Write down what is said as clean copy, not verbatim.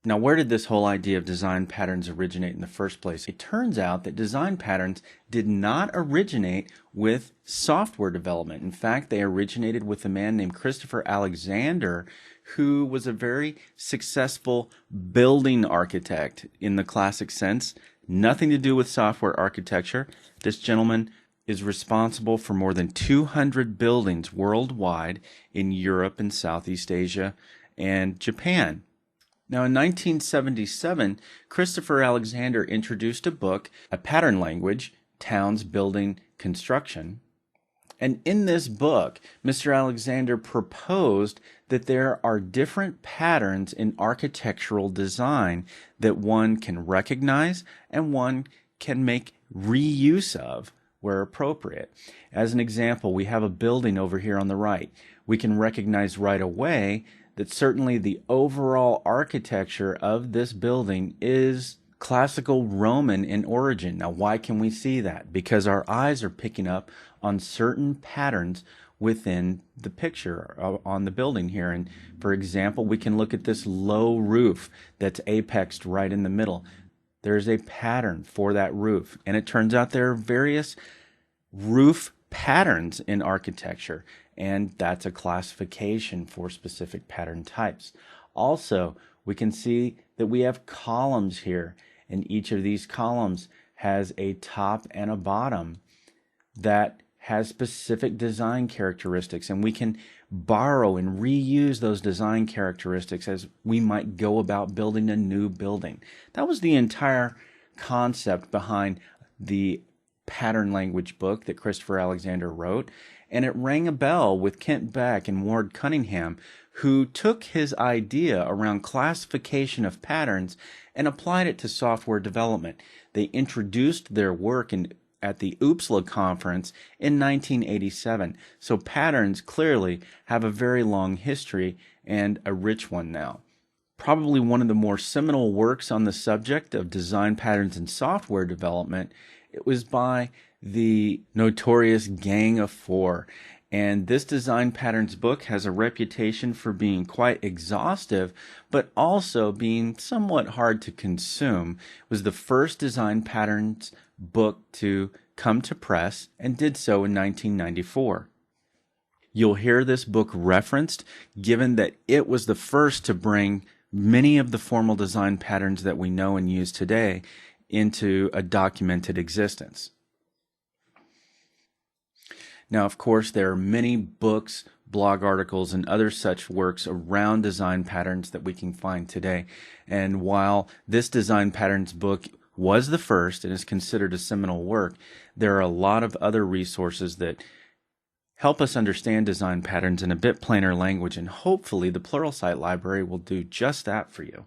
Now, where did this whole idea of design patterns originate in the first place? It turns out that design patterns did not originate with software development. In fact, they originated with a man named Christopher Alexander, who was a very successful building architect in the classic sense. Nothing to do with software architecture. This gentleman is responsible for more than 200 buildings worldwide in Europe and Southeast Asia and Japan. Now, in 1977, Christopher Alexander introduced a book, a pattern language, Towns, Building, Construction. And in this book, Mr. Alexander proposed that there are different patterns in architectural design that one can recognize and one can make reuse of where appropriate. As an example, we have a building over here on the right. We can recognize right away that certainly the overall architecture of this building is classical Roman in origin. Now, why can we see that? Because our eyes are picking up on certain patterns within the picture on the building here. And for example, we can look at this low roof that's apexed right in the middle. There's a pattern for that roof. And it turns out there are various roof patterns in architecture, and that's a classification for specific pattern types. Also, we can see that we have columns here, and each of these columns has a top and a bottom that has specific design characteristics, and we can borrow and reuse those design characteristics as we might go about building a new building. That was the entire concept behind the pattern language book that Christopher Alexander wrote, and it rang a bell with Kent Beck and Ward Cunningham, who took his idea around classification of patterns and applied it to software development. They introduced their work at the OOPSLA conference in 1987. So patterns clearly have a very long history and a rich one now. Probably one of the more seminal works on the subject of design patterns in software development, it was by the notorious Gang of Four. And this design patterns book has a reputation for being quite exhaustive, but also being somewhat hard to consume. It was the first design patterns book to come to press and did so in 1994. You'll hear this book referenced, given that it was the first to bring many of the formal design patterns that we know and use today into a documented existence. Now, of course, there are many books, blog articles, and other such works around design patterns that we can find today. And while this design patterns book was the first and is considered a seminal work, there are a lot of other resources that help us understand design patterns in a bit plainer language, and hopefully the Pluralsight Library will do just that for you.